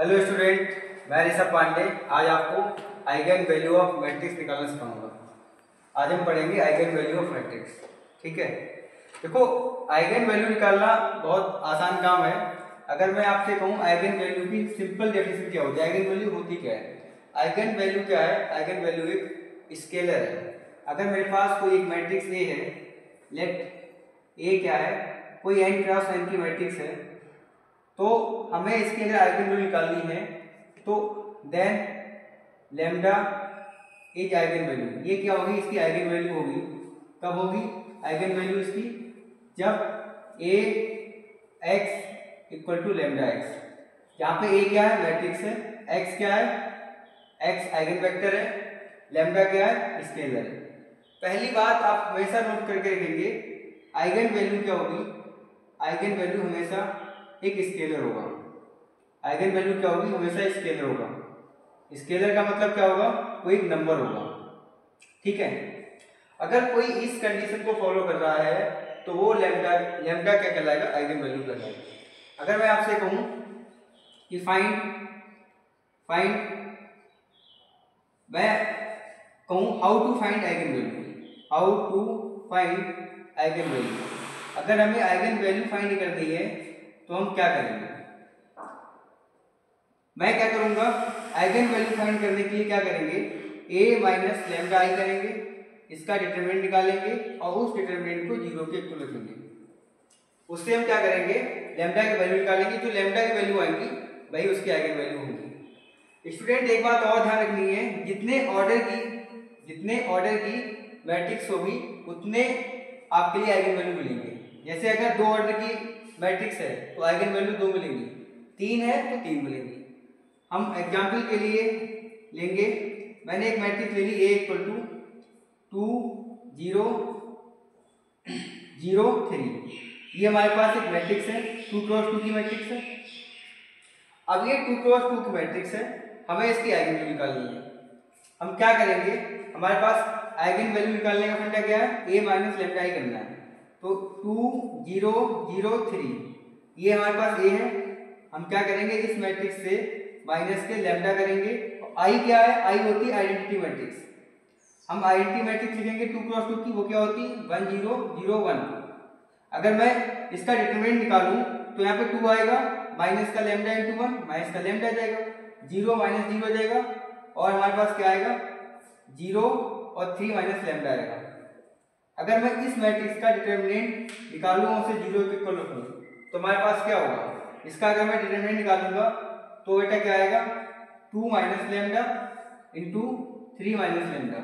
Hello student, मैं ऋषभ पांडे आज आपको आइगन वैल्यू ऑफ मैट्रिक्स निकालना सिखाऊंगा। आज हम पढ़ेंगे आइगन वैल्यू ऑफ मैट्रिक्स। ठीक है, देखो आइगन वैल्यू निकालना बहुत आसान काम है। अगर मैं आपसे कहूँ आइगन वैल्यू की सिंपल डेफिनेशन क्या होती है, आइगन वैल्यू होती क्या है? आइगन वैल्यू क्या है? आइगन वैल्यू एक स्केलर है। अगर मेरे पास कोई एक मैट्रिक्स ए है, लेट ए क्या है, कोई n क्रॉस n की मैट्रिक्स है, तो हमें इसके अगर आइगन वैल्यू निकालनी है तो then lambda is eigen value. ये क्या होगी? इसकी आइगन वैल्यू होगी। कब होगी आइगन वैल्यू इसकी? जब A X equal to lambda X. यहाँ पे ए क्या है? मैट्रिक्स है। एक्स क्या है? एक्स आइगन वेक्टर है। लैम्डा क्या है? स्केलर है। पहली बात आप हमेशा नोट करके रखेंगे, आइगन वैल्यू क्या होगी? आइगन वैल्यू हमेशा एक स्केलर होगा। आइगन वैल्यू क्या होगी? हमेशा स्केलर होगा। स्केलर का मतलब क्या होगा? कोई एक नंबर होगा। ठीक है, अगर कोई इस कंडीशन को फॉलो कर रहा है तो वो लैम्डा क्या कहलाएगा? आइगन वैल्यू कहलाएगा। अगर मैं आपसे कहूं कि फाइंड मैं कहूं how to find eigenvalue, how to find eigenvalue. अगर हमें आइगन वैल्यू फाइंड करनी है तो हम क्या करेंगे? मैं क्या करूंगा? आइगन वैल्यू फाइंड करने के लिए क्या करेंगे? a माइनस लैम्डा आई करेंगे, इसका डिटरमिनेंट निकालेंगे और उस डिटरमिनेंट को जीरो के इक्वल रखेंगे। उससे हम क्या करेंगे? लैम्डा की वैल्यू निकालेंगे। जो लैम्डा की वैल्यू आएगी वही उसकी आइगन वैल्यू होगी। स्टूडेंट एक बात और ध्यान रखनी है, जितने ऑर्डर की मैट्रिक्स होगी उतने आपके लिए आइगन वैल्यू मिलेंगे। जैसे अगर 2 ऑर्डर की मैट्रिक्स है तो आइगन वैल्यू 2 मिलेंगी, 3 है तो 3 मिलेंगी। हम एग्जाम्पल के लिए लेंगे, मैंने एक मैट्रिक्स ले ली ए इक्वल टू 2 0 0 3। ये हमारे पास एक मैट्रिक्स है, 2 क्रॉस 2 की मैट्रिक्स है। अब ये 2 क्रॉस 2 की मैट्रिक्स है, हमें इसकी आइगन वैल्यू निकालनी है। हम क्या करेंगे? हमारे पास आइगन वैल्यू निकालने का फंडा क्या है? a माइनस लैम्डा ही करना है। तो 2 0 0 3 ये हमारे पास a है। हम क्या करेंगे? इस मैट्रिक्स से माइनस के लैम्डा करेंगे। आई क्या है? आई होती है आइडेंटिटी मैट्रिक्स। हम आइडेंटिटी मैट्रिक्स लिखेंगे 2 क्रॉस 2 की, वो क्या होती है? 1 0 0 1। अगर मैं इसका डिटरमिनेंट निकालूं तो यहाँ पे 2 आएगा, माइनस का लैम्डा इंटू 1, माइनस का लैम्डा जाएगा, 0 माइनस 0 जाएगा और हमारे पास क्या आएगा? 0 और 3 माइनस लैम्डा आएगा। अगर मैं इस मैट्रिक्स का डिटरमिनेंट निकालूं और उसे 0 के इक्वल रखूं तो हमारे पास क्या होगा? इसका अगर मैं डिटरमिनेंट निकालूंगा तो बेटा क्या आएगा? 2 minus lambda into 3 minus lambda,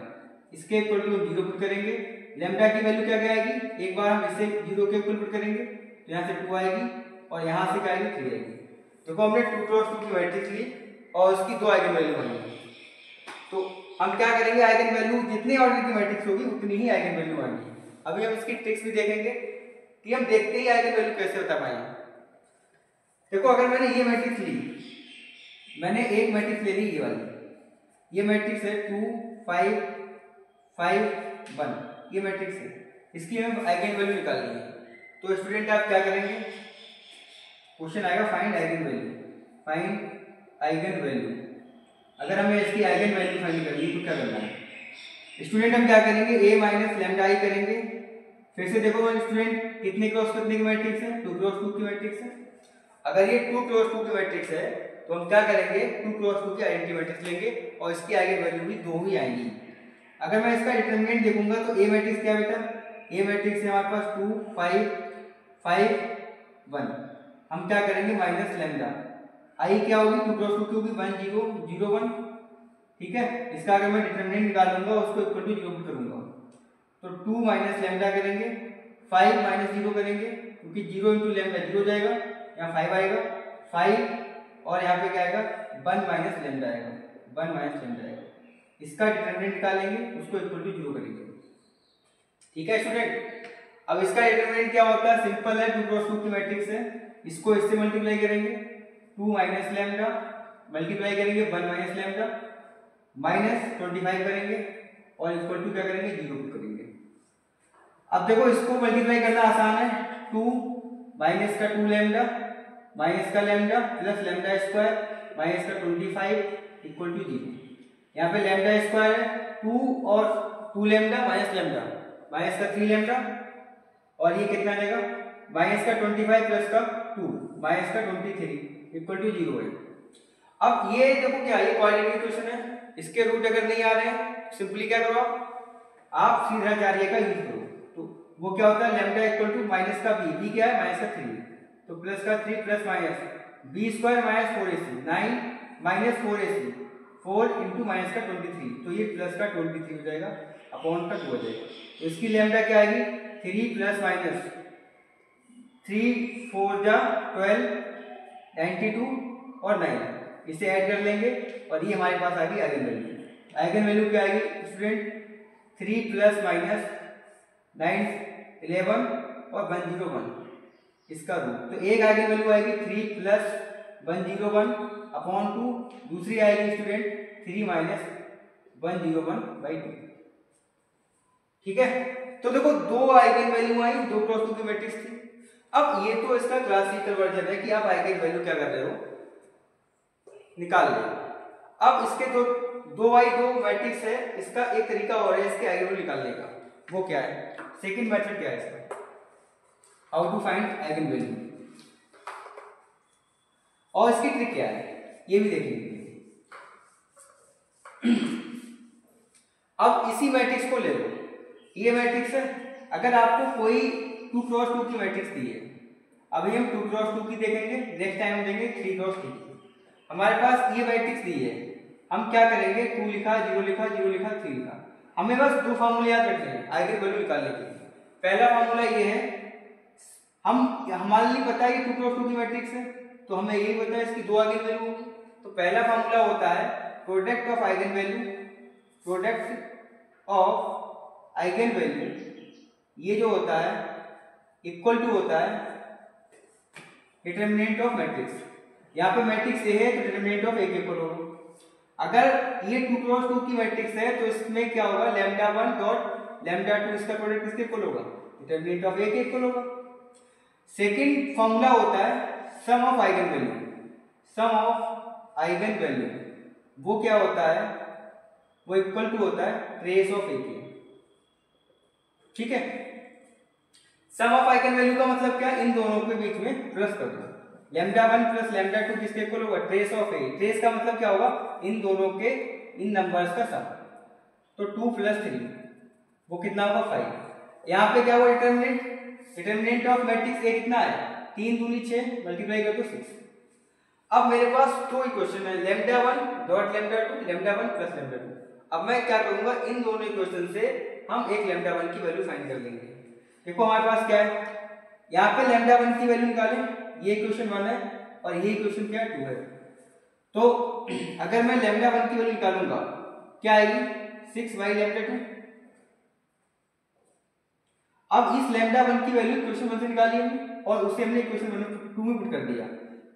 इसके इक्वल टू 0 पुट करेंगे। लैम्डा की वैल्यू क्या आएगी? एक बार हम इसे 0 के इक्वल पुट करेंगे तो यहाँ से 2 आएगी और यहाँ से क्या आएगी? 3 आएगी। देखो हमने 2 क्रॉस 2 की मैट्रिक्स ली और उसकी 2 आइगन वैल्यू बनी। तो हम क्या करेंगे? आइगन वैल्यू जितने ऑर्डर की मैट्रिक्स होगी उतनी ही आइगन वैल्यू आएगी। अभी हम इसकी ट्रिक्स भी देखेंगे कि हम देखते ही आइगन वैल्यू कैसे बता पाएंगे। देखो अगर मैंने ये मैट्रिक्स ली, मैंने एक मैट्रिक्स ले ली ये वाली, ये मैट्रिक्स है 2 5 5 1, ये मैट्रिक्स है, इसकी हमें आइगन वैल्यू निकालनी है। तो स्टूडेंट आप क्या करेंगे? क्वेश्चन आएगा find eigen value, find eigenvalue. अगर हमें इसकी आइगन वैल्यू फाइंड करनी है तो क्या करना है? स्टूडेंट हम क्या करेंगे? a माइनस लैम्डा आई करेंगे। फिर से देखो स्टूडेंट कितने क्रॉस कितने की मैट्रिक्स है? 2 क्रॉस 2 की मैट्रिक्स है। अगर ये 2 क्रॉस 2 की मैट्रिक्स है तो हम क्या करेंगे? 2 क्रॉस 2 की आइडेंटिटी मैट्रिक्स लेंगे और इसकी आइगन वैल्यू भी 2 ही आएंगी। अगर मैं इसका डिटरमिनेंट देखूंगा तो a मैट्रिक्स क्या बेटा? a मैट्रिक्स है हमारे पास 2 5 5 1। हम क्या करेंगे? माइनस लैम्डा आई क्या होगी? 2 क्रॉस 2 की होगी 1 0 0 1। ठीक है, इसका अगर मैं डिटरमिनेंट निकालूंगा उसको इक्वल टू 0 पुट करूंगा तो 2 माइनस लैम्डा करेंगे, 5 माइनस 0 करेंगे क्योंकि 0 इंटू लैम्डा 0 जाएगा, यहाँ 5 आएगा 5 और यहाँ पे क्या आएगा? 1 माइनस लैम्डा आएगा, 1 माइनस लैम्डा आएगा। इसका डिटरमिनेंट निकालेंगे, उसको इक्वल टू 0 करेंगे। ठीक है स्टूडेंट, अब इसका डिटरमिनेंट क्या होता है? सिंपल है, 2 क्रॉस 2 की मैट्रिक्स है, इसको इससे मल्टीप्लाई करेंगे, 2 माइनस लैम्डा मल्टीप्लाई करेंगे 1 माइनस लैम्डा माइनस 25 करेंगे और इक्वल टू क्या करेंगे? 0 करेंगे। अब देखो इसको मल्टीप्लाई करना आसान है, 2 माइनस का 2 लैम्डा माइनस का lambda plus lambda square minus का 25 इक्वल टू 0। यहाँ पे लैम्डा स्क्वायर है 2 और 2 लैम्डा माइनस का 3 लैम्डा, और ये कितना आ जाएगा माइनस का 25 प्लस का 2 माइनस का 23 इक्वल टू 0 है। अब ये देखो क्या ये क्वाड्रेटिक क्वेश्चन है, इसके रूट अगर नहीं आ रहे हैं सिंपली क्या करो आप सीधा चारिये का यूज करो। तो वो क्या होता है लैम्डा इक्वल टू माइनस का बी क्या है माइनस का 3, तो प्लस का 3 plus minus B square minus 4ac 9 minus 4ac 4 into minus का 23, तो ये प्लस का 23 हो जाएगा अपॉन का 2 हो जाएगा। तो इसकी लैम्डा क्या आएगी 3 प्लस माइनस 3 4 जा 12 92 और 9, इसे ऐड कर लेंगे और ये हमारे पास आ गई आइगन वैल्यू। आइगन वैल्यू क्या आएगी स्टूडेंट 3 प्लस माइनस 9 11 और 101 इसका रूट, तो एक आइगन वैल्यू आएगी 3 प्लस 101 अपॉन 2, दूसरी आएगी स्टूडेंट 3 माइनस 101/2। ठीक है, तो देखो दो आइगन वैल्यू आई, 2 क्रॉस 2 की मैट्रिक्स थी। अब ये तो इसका क्लासिकल वर्जन है कि आप आइगन वैल्यू क्या कर रहे हो निकाल ले। अब इसके दो 2x2 मैट्रिक्स है, इसका एक तरीका और है इसके आइगन वैल्यू निकालने का, वो क्या है सेकंड मेथड क्या है इसका, how to find eigenvalue, और इसकी ट्रिक क्या है ये भी देखेंगे। अब इसी मैट्रिक्स को ले लो, ये मैट्रिक्स है, अगर आपको कोई 2 क्रॉस 2 की मैट्रिक्स दी है, अभी हम 2 क्रॉस 2 की देखेंगे, नेक्स्ट टाइम हम देंगे 3 क्रॉस 2 की। हमारे पास ये मैट्रिक्स दी है, हम क्या करेंगे 2 लिखा 0 लिखा 0 लिखा 3 लिखा, हमें बस 2 फार्मूले याद रखने हैं आइगन वैल्यू निकालने के लिए। पहला फार्मूला ये है, हमारे लिए पता है कि 2 क्रॉस 2 की मैट्रिक्स है, तो हमें यही पता है इसकी 2 आइगन वैल्यू होगी। तो पहला फार्मूला होता है product of eigen value, product of eigen value ये जो होता है इक्वल टू होता है डिटरमिनेंट ऑफ मैट्रिक्स। यहाँ पे मैट्रिक्स ए है तो डिटरमिनेंट ऑफ ए के इक्वल होगा। अगर ये 2 क्रॉस 2 की मैट्रिक्स है तो इसमें क्या होगा लैम्डा 1 डॉट लैम्डा 2 इसका प्रोडक्ट किसके इक्वल होगा डिटरमिनेंट ऑफ ए के इक्वल होगा। सेकंड फॉर्मूला होता है sum of eigenvalue, sum of eigenvalue वो क्या होता है वो इक्वल टू होता है ट्रेस ऑफ ए के। ठीक है, सम ऑफ आइगन वैल्यू का मतलब क्या, इन दोनों के बीच में प्लस कर दो, लैम्डा 1 प्लस लैम्डा 2 किसके इक्वल होगा ट्रेस ऑफ ए। ट्रेस का मतलब क्या होगा इन दोनों के इन नंबर्स का सम, तो 2 प्लस 3 वो कितना होगा 5। यहाँ पे क्या हुआ determinant, determinant of matrix A कितना है 3 दूनी 6 मल्टीप्लाई कर दो 6। अब मेरे पास दो इक्वेशन है lambda 1 dot lambda 2 lambda 1 plus lambda 2। अब मैं क्या करूंगा इन दोनों इक्वेशन से हम एक लैम्डा 1 की वैल्यू फाइंड कर लेंगे। देखो हमारे पास क्या है, यहाँ पे लैम्डा 1 की वैल्यू निकालें, ये इक्वेशन 1 है और ये इक्वेशन क्या है 2 है। तो अगर मैं लैम्डा 1 की वैल्यू निकालूंगा क्या आएगी 6 बाई लैम्डा 2। अब इस लैम्डा 1 की वैल्यू इक्वेशन 1 से निकाली हमने और उसे हमने इक्वेशन 2 में पुट कर दिया।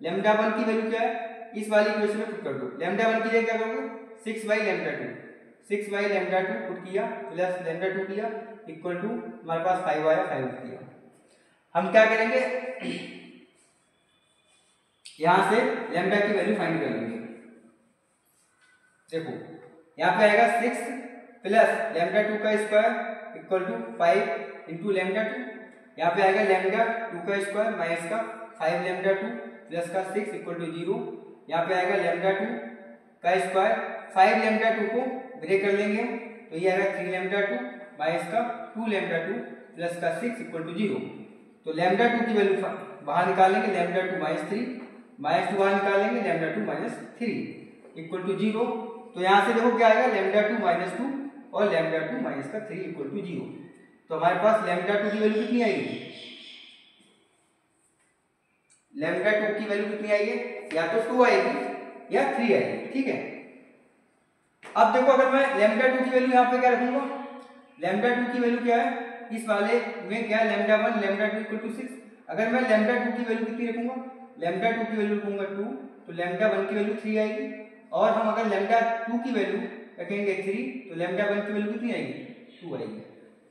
लैम्डा 1 की वैल्यू क्या है इस वाली इक्वेशन में पुट कर दो, लैम्डा 1 की जगह क्या करोगे 6 by lambda 2, 6 by lambda 2 put किया प्लस लैम्डा 2 किया इक्वल टू हमारे पास 5 आया 5 किया। हम क्या करेंगे यहां से लैम्डा की वैल्यू फाइंड कर लेंगे। देखो यहाँ पे आएगा 6 प्लस लैम्डा 2 का square equal to 5 into lambda 2, यहाँ पे आएगा लैम्डा 2 का स्क्वायर माइनस का 5 लैम्डा 2 प्लस का 6 इक्वल टू 0। यहाँ पे आएगा लैम्डा 2 का स्क्वायर 5 लैम्डा 2 को ब्रेक कर लेंगे तो ये आएगा 3 लैम्डा 2 माइनस का 2 लैम्डा 2 प्लस का 6 इक्वल टू 0। तो लैम्डा 2 की वैल्यू बाहर निकालेंगे लैम्डा 2 माइनस 3 माइनस 2 बाहर निकालेंगे लैम्डा 2 माइनस 3 इक्वल टू 0। तो यहाँ से देखो क्या आएगा लैम्डा 2 माइनस 2 और लैम्डा 2 माइनस का 3 इक्वल टू 0। तो हमारे पास लैम्डा 2 की वैल्यू कितनी आएगी, लैम्डा 2 की वैल्यू कितनी आएगी या तो 2 आएगी या 3 आएगी। ठीक है, अब देखो अगर मैं लैम्डा 2 की वैल्यू यहाँ पे क्या रखूंगा, लैम्डा 2 की वैल्यू क्या है इस वाले में क्या है लैम्डा 1 लैम्डा 2 इक्वल टू 6। अगर मैं लैम्डा 2 की वैल्यू कितनी रखूंगा, लैम्डा 2 की वैल्यू रखूंगा 2 तो लैम्डा 1 की वैल्यू 3 आएगी, और हम अगर लैम्डा 2 की वैल्यू रखेंगे 3 तो लैम्डा 1 की वैल्यू कितनी आएगी 2 आएगी।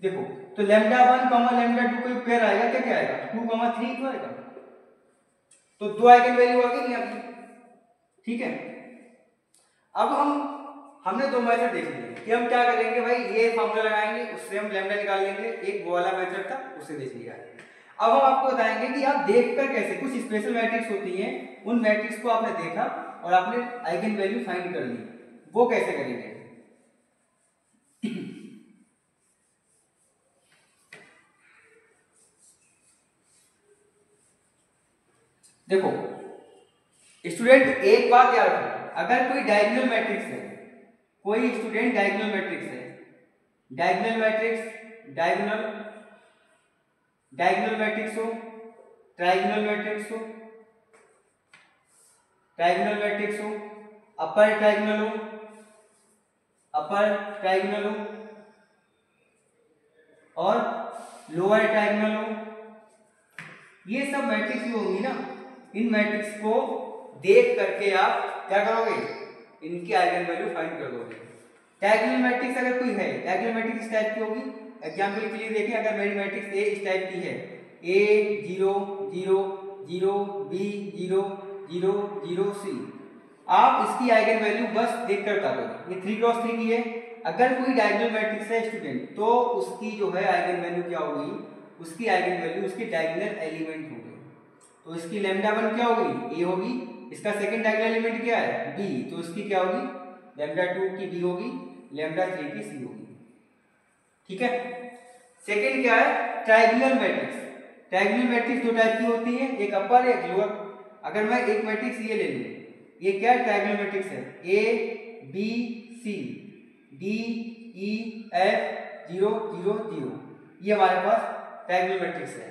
देखो तो लैम्डा 1 लैम्डा 2 का पेयर आएगा क्या क्या आएगा 2 3 तो आएगा, तो 2 आइगन वैल्यू आ गई यहाँ पे। ठीक है। अब हमने दो मेथड देख लिए कि हम क्या करेंगे भाई, ये फॉर्मूला लगाएंगे, उससे हम लैम्डा निकाल लेंगे, एक वो वाला मेथड था उससे देख लिया। अब हम आपको बताएंगे कि आप देखकर कैसे, कुछ स्पेशल मैट्रिक्स होती हैं, उन मैट्रिक्स को आपने देखा और आपने आइगन वैल्यू फाइंड कर ली, वो कैसे करेंगे। देखो स्टूडेंट, एक बात याद रखो, अगर कोई डायगोनल मैट्रिक्स है, कोई स्टूडेंट डायगोनल मैट्रिक्स है, डायगोनल मैट्रिक्स, डायगोनल मैट्रिक्स हो, ट्रायगोनल मैट्रिक्स हो, ट्रायगोनल मैट्रिक्स हो, अपर ट्रायगोनल हो, अपर ट्रायगोनल हो और लोअर ट्रायगोनल हो, ये सब मैट्रिक्स जो होंगी ना, इन मैट्रिक्स को देख करके आप क्या करोगे, इनकी आइगन वैल्यू फाइंड कर दोगे। डायगोनल मैट्रिक्स अगर कोई है, डायगोनल मैट्रिक्स इस टाइप की होगी, एग्जांपल के लिए देखें, अगर मेरी मैट्रिक्स ए इस टाइप की है, ए 0 0 0 बी 0 0 0 सी, आप इसकी आइगन वैल्यू बस देख कर बता दोगे। ये 3x3 की है, अगर कोई डायगोनल मैट्रिक्स है स्टूडेंट, तो उसकी जो है आइगन वैल्यू क्या होगी, उसकी आइगन वैल्यू उसके डायगोनल एलिमेंट होंगे। तो इसकी λ1 क्या होगी, ए होगी, इसका सेकंड डायगोनल एलिमेंट क्या है, बी, तो इसकी क्या होगी, λ2 की बी होगी, λ3 की सी होगी। ठीक है। सेकंड क्या है, ट्रायगोनल मैट्रिक्स। ट्रायगोनल मैट्रिक्स दो टाइप की होती है, एक अपर एक लोअर। अगर मैं एक मैट्रिक्स ये ले लूं, ये क्या ट्रायगोनल मैट्रिक्स है, A B C D E F 0 0 0, ये हमारे पास ट्रायगोनल मैट्रिक्स है।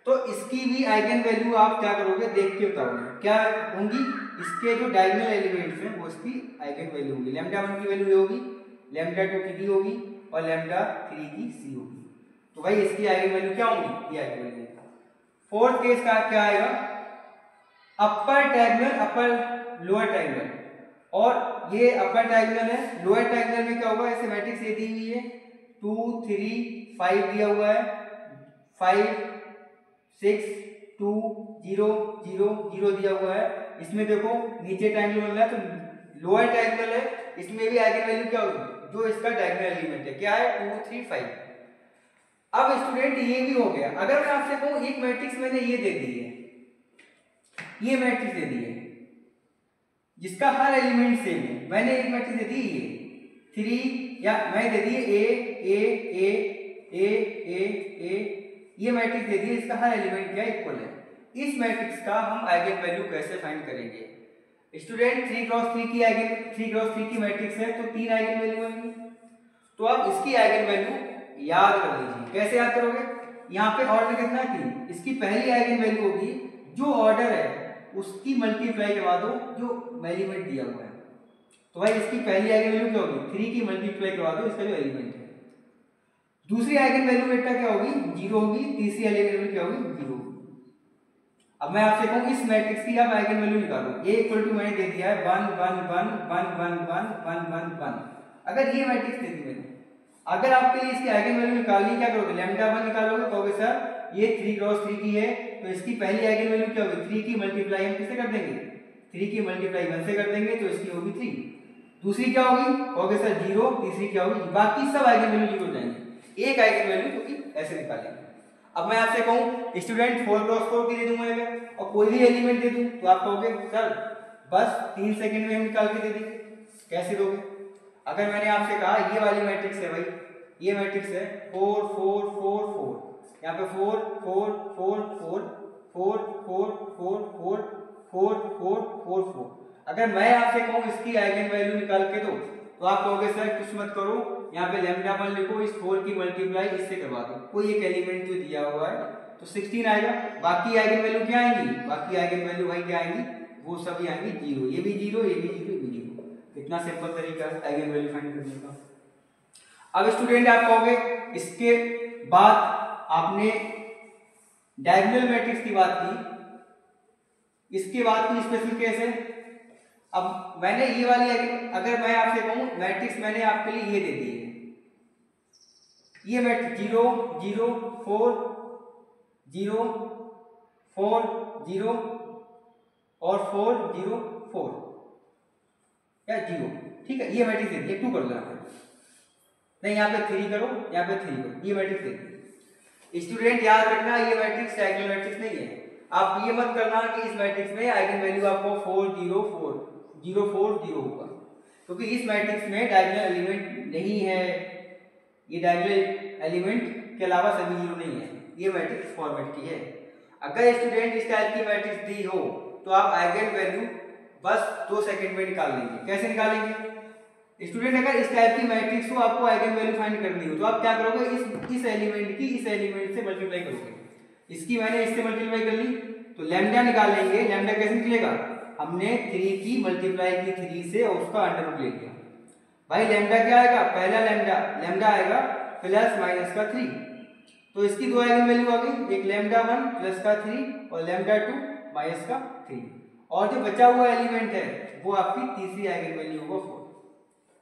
तो इसकी भी आइगन वैल्यू आप क्या करोगे, देख के बताओगे क्या होंगी, इसके जो डायगोनल एलिमेंट्स हैं वो इसकी आइगन वैल्यू होगी। λ1 की वैल्यू ये होगी, λ2 की बी होगी और λ3 की सी होगी। तो भाई इसकी आइगन वैल्यू क्या होंगी, ये आइगन वैल्यू। फोर्थ केस का क्या आएगा, अपर ट्रायंगल, अपर लोअर ट्रायंगल, और ये अपर ट्रायंगल है, लोअर ट्रायंगल में क्या होगा, ऐसे मैट्रिक्स ये दी हुई है 2 3 5 दिया हुआ है, 5 6 2 0 0 0 दिया हुआ है। इसमें देखो नीचे ट्रायंगल बन रहा है, तो लोअर ट्रायंगल है, इसमें भी आइगन वैल्यू क्या होगी, जो इसका डायगोनल एलिमेंट है क्या है, 2 3 5। अब स्टूडेंट ये भी हो गया। अगर मैं आपसे कहूं एक मैट्रिक्स मैंने ये दे दी है, ये मैट्रिक्स दे दी है जिसका हर एलिमेंट सेम है, मैंने एक मैट्रिक्स दे दी ये 3, या मैं दे दी ए ए ए ए ए ए, ये मैट्रिक्स दे दी है, इसका हर एलिमेंट क्या इक्वल है। इस मैट्रिक्स का हम आइगन वैल्यू कैसे फाइंड करेंगे स्टूडेंट, 3x3 की आइगन 3x3 की मैट्रिक्स है, तो 3 आइगन वैल्यू होंगी। तो आप इसकी आइगन वैल्यू याद कर लीजिए। कैसे याद करोगे, यहाँ पे ऑर्डर कितना है 3, इसकी पहली आइगन वैल्यू होगी जो ऑर्डर है उसकी मल्टीप्लाई करवा दो जो एलिमेंट दिया हुआ है। तो भाई इसकी पहली आइगन वैल्यू क्या होगी, 3 की मल्टीप्लाई करवा दो इसका जो एलिमेंट है। दूसरी आइगन वैल्यू बेटा क्या होगी, 0 होगी। तीसरी आइगन वैल्यू क्या होगी, 0 होगी। अब मैं आपसे कहूं इस मैट्रिक्स की आप आइगन वैल्यू निकालो। a इक्वल टू मैंने दे दिया है 1 1 1 1 1 1 1 1 1। अगर ये मैट्रिक्स दे दी मैंने, अगर आपके लिए इसकी आइगन वैल्यू निकालनी, क्या करोगे, λ1 निकालोगे, कहोगे सर ये 3x3 की है, तो इसकी पहली आइगन वैल्यू क्या होगी, 3 की मल्टीप्लाई हम किससे कर देंगे, 3 की मल्टीप्लाई 1 से कर देंगे, तो इसकी होगी 3। दूसरी क्या होगी, कहोगे सर 0। तीसरी क्या होगी, बाकी सब आइगन वैल्यू 0 हो जाएंगे, एक आइगन वैल्यू क्योंकि ऐसे निकालेंगे। अब मैं आपसे कहूं स्टूडेंट 4x4 की दे दूंगा अगर, और कोई भी एलिमेंट दे दूं, तो आप कहोगे सर बस 3 सेकंड में हम निकाल के दे देंगे। कैसे दोगे, अगर मैंने आपसे कहा ये वाली मैट्रिक्स है भाई, ये मैट्रिक्स है 4 4 4 4, यहाँ पे 4 4 4 4 4 4 4 4 4 4 4 4। अगर मैं आपसे कहूं इसकी आइगन वैल्यू निकाल के दो, तो आप कहोगे सर कुछ मत करो, यहाँ पे λ1 लिखो, इस 4 की मल्टीप्लाई इससे करवा दो, कोई एक एलिमेंट जो दिया हुआ है, तो 16 आएगा। बाकी आइगन वैल्यू क्या आएंगी, बाकी आइगन वैल्यू भाई क्या आएंगी, वो सभी आएंगी 0, ये भी 0, ये भी 0, ये भी 0। कितना सिंपल तरीका है आइगन वैल्यू फाइंड करने का। अब स्टूडेंट आप कहोगे इसके बाद आपने डायगोनल मैट्रिक्स की बात की, इसके बाद कोई स्पेशल केस है। अब मैंने ये वाली अगर मैं आपसे कहूं मैट्रिक्स मैंने आपके लिए ये दे दी है, ये मैट्रिक्स 0 0 4 0 4 0 और 4 0 4, या 0, ठीक है। ये मैट्रिक्स दे दी, 2 कर दो यहाँ पे, नहीं यहाँ पे 3 करो, यहाँ पे 3 करो, ये मैट्रिक्स दे दी। स्टूडेंट याद रखना ये मैट्रिक्स डायगोनल मैट्रिक्स नहीं है। आप ये मत करना कि इस मैट्रिक्स में आइगन वैल्यू आपको 4 0 4 0 4 0 होगा, क्योंकि इस मैट्रिक्स में डायगोनल एलिमेंट नहीं है, ये डायगोनल एलिमेंट के अलावा सभी 0 नहीं है, ये मैट्रिक्स फॉर्मेट की है। अगर स्टूडेंट इस टाइप की मैट्रिक्स दी हो तो आप आइगन वैल्यू बस 2 सेकंड में निकाल लेंगे। कैसे निकालेंगे स्टूडेंट? अगर इस टाइप की मैट्रिक्स हो, आपको आइगन वैल्यू फाइंड करनी हो, तो आप क्या करोगे, इस एलिमेंट की इस एलिमेंट से मल्टीप्लाई करोगे। इसकी मैंने इससे मल्टीप्लाई कर ली तो लैम्डा निकाल लेंगे। लैम्डा कैसे निकलेगा? हमने 3 की मल्टीप्लाई की 3 से और उसका अंडर रूट ले लिया। भाई लैम्डा क्या आएगा? पहला लैम्डा आएगा प्लस माइनस का 3, तो इसकी 2 आइगन वैल्यू आ गई, एक लैम्डा 1 प्लस का 3 और लैम्डा 2 माइनस का 3, और जो बचा हुआ एलिमेंट है वो आपकी तीसरी आइगन वैल्यू होगा 4।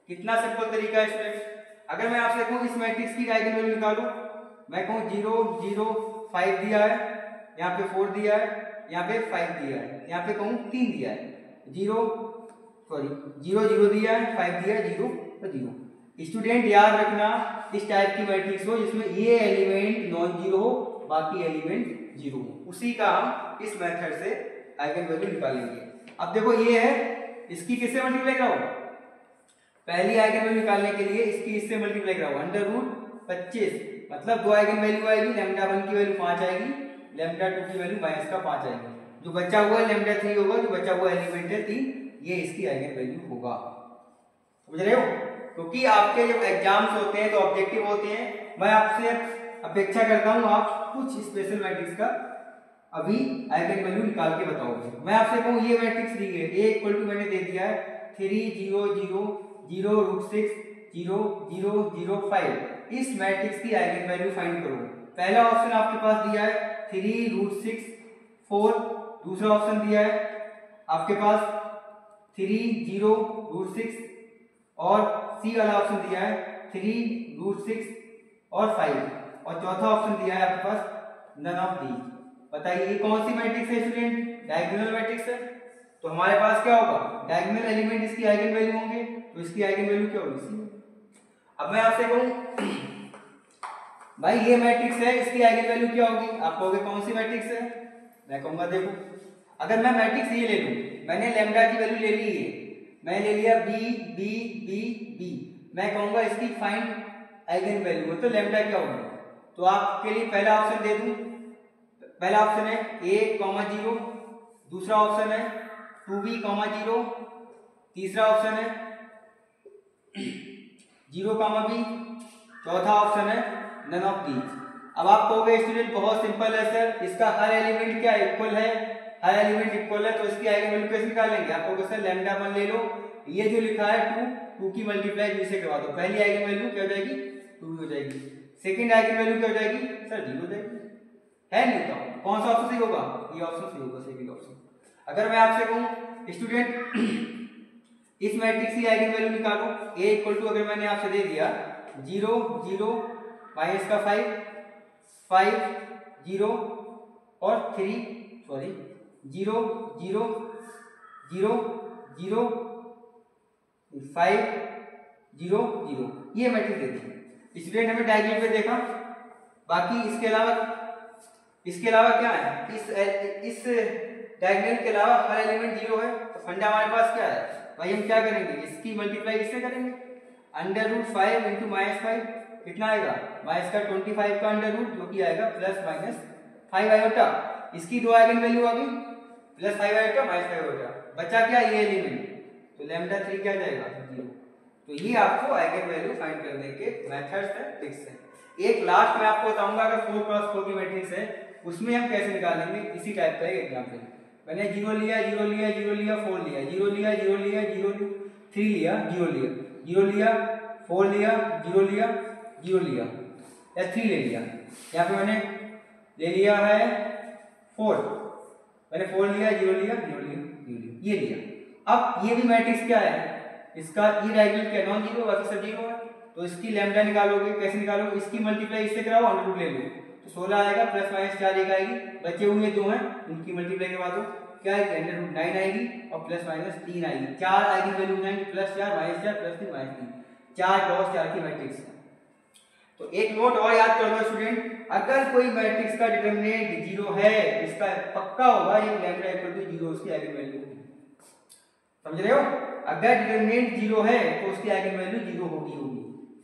कितना सिंपल तरीका है स्टूडेंट। अगर मैं आपसे कहूं इस मैट्रिक्स की आइगन वैल्यू निकालो, मैं कहूं 0 0 5 दिया है, यहाँ पे 4 दिया है, यहाँ पे 5 दिया है, यहाँ पे कहूं 3 दिया है, 0 0 दिया है, 5 दिया है, 0 तो 0। स्टूडेंट याद रखना इस टाइप की मैट्रिक्स हो जिसमें ये एलिमेंट नॉन जीरो हो, बाकी एलिमेंट 0 हो, उसी का हम इस मेथड से आइगन वैल्यू निकालेंगे। अब देखो ये है, इसकी किससे मल्टीप्लाई कराओ? पहली आइगन वैल्यू निकालने के लिए इसकी इससे मल्टीप्लाई कराओ, अंडर रूट 25, मतलब 2 आइगन वैल्यू आएगी, लैम्डा 1 की वैल्यू 5 आएगी, लैम्डा 2 की वैल्यू माइनस का 5 आएगी, जो बचा हुआ है लैम्डा 3 होगा, जो बचा हुआ एलिमेंट है 3, ये इसकी आइगन वैल्यू होगा। समझ रहे हो? क्योंकि आपके जब एग्जाम्स होते हैं तो ऑब्जेक्टिव होते हैं, मैं आपसे अपेक्षा करता हूं आप कुछ स्पेशल मैट्रिक्स का अभी आइगन वैल्यू निकाल के बताओगे। मैं आपसे कहूं ये मैट्रिक्स दी है, a इक्वल टू मैंने दे दिया है 3 0 0 0 रूट 6 0 0 0 5, इस मैट्रिक्स की आइगन वैल्यू फाइंड करो। पहला ऑप्शन आपके पास दिया है 3 रूट 6 4, दूसरा ऑप्शन दिया है आपके पास 3 0 रूट 6, और सी वाला ऑप्शन दिया है 3 रूट 6 और 5, और चौथा ऑप्शन दिया है आपके पास नन ऑफ दीज। बताइए ये कौन सी मैट्रिक्स है स्टूडेंट? डायगोनल मैट्रिक्स है। तो हमारे पास क्या होगा? डायगोनल एलिमेंट इसकी आइगन वैल्यू होंगे, तो इसकी आइगन वैल्यू क्या होगी? अब मैं आपसे कहूं भाई ये मैट्रिक्स है, इसकी आइगन वैल्यू क्या होगी? आप कहोगे कौन सी मैट्रिक्स है? मैं कहूंगा देखो, अगर मैं मैट्रिक्स ये ले लूं, मैंने लैम्डा की वैल्यू ले ली है, मैं ले लिया b b b b, मैं कहूंगा इसकी फाइंड आइगन वैल्यू, मतलब लैम्डा क्या होगी? तो आपके लिए पहला ऑप्शन दे दूं, पहला ऑप्शन है a 0, दूसरा ऑप्शन है 2b 0, तीसरा ऑप्शन है 0 b, चौथा ऑप्शन है नन ऑफ दीज। अब आप कहोगे स्टूडेंट बहुत सिंपल है सर, इसका हर एलिमेंट क्या इक्वल है, हर एलिमेंट इक्वल है, तो इसकी आइगन वैल्यू कैसे निकालेंगे? आप कहोगे सर लैम्डा 1 ले लो, ये जो लिखा है 2 की मल्टीप्लाई 2 से करवा दो, पहली आइगन वैल्यू क्या हो जाएगी? 2 हो जाएगी, सेकंड आइगन वैल्यू क्या हो जाएगी? सर 0 हो जाएगी, है नहीं? तो कौन सा ऑप्शन सही होगा? ये ऑप्शन सही होगा, सेकंड ऑप्शन। अगर मैं आपसे कहूं स्टूडेंट इस मैट्रिक्स की आइगन वैल्यू निकालो, a इक्वल टू अगर मैंने आपसे दे दिया 0 0 माइनस का 5 5 0 और 3 0 0 0 0 5 0 0, ये मैट्रिक्स दे दी स्टूडेंट। हमें डायग्राम पे देखा, बाकी इसके अलावा क्या है? इस डायगोनल के अलावा हर एलिमेंट 0 है, तो फंडा हमारे पास क्या है भाई? हम क्या करेंगे? इसकी मल्टीप्लाई इससे करेंगे, अंडर रूट 5 इंटू माइनस 5 कितना आएगा? माइनस का 25 का अंडर रूट, जो कि आएगा प्लस माइनस 5 आयोटा। इसकी 2 आइगन वैल्यू आ गई, प्लस 5 आयोटा माइनस 5 आयोटा, बचा क्या? ये एलिमेंट, तो लैम्डा 3 क्या जाएगा? 0। तो ये आपको आइगन वैल्यू फाइंड करने के मेथड्स है, ट्रिक्स है। एक लास्ट में आपको बताऊंगा, अगर 4x4 की मैट्रिक्स है उसमें हम कैसे निकालेंगे, इसी टाइप का एक एग्जांपल। मैंने 0 लिया 0 लिया 0 लिया 4 लिया, 0 लिया 0 लिया 0 3 लिया 0 लिया 0 लिया 4 लिया 0 लिया 0 लिया या 3 ले लिया। यहाँ पे मैंने ले लिया है 4, मैंने 4 लिया 0 लिया 0 लिया 0 लिया, ये लिया। अब ये भी मैट्रिक्स क्या है? इसका ये डायगोनल क्या? नॉन जीरो, बाकी सब जीरो है, तो इसकी लैम्डा निकालोगे, कैसे निकालोगे? इसकी मल्टीप्लाई इससे कराओ, अंडर रूट ले लो, तो 16 आएगा, प्लस माइनस 4 एक आएगी, बचे हुए 2 हैं उनकी मल्टीप्लाई करवा दो, क्या आएगी, √9 आएगी और प्लस माइनस 3 आएगी। 4 आएगी वैल्यू आएगी, +4 -4 +3 -3, 4 क्रॉस 4 की मैट्रिक्स है। तो एक नोट और याद कर लो स्टूडेंट, अगर कोई मैट्रिक्स का डिटरमिनेंट 0 है, इसका पक्का होगा ये लैम्डा इक्वल टू 0 उसकी आइगन वैल्यू होगी। समझ रहे हो, अगर डिटरमिनेंट 0 है तो उसकी आइगन वैल्यू 0 होगी।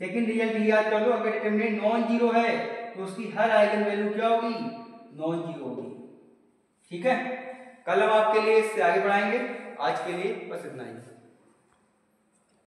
सेकंड रिजल्ट ये याद कर लो, अगर डिटरमिनेंट नॉन जीरो है तो उसकी हर आइगन वैल्यू क्या होगी, नॉन जीरो होगी। ठीक है, कल हम आपके लिए इससे आगे बढ़ाएंगे। आज के लिए बस इतना ही।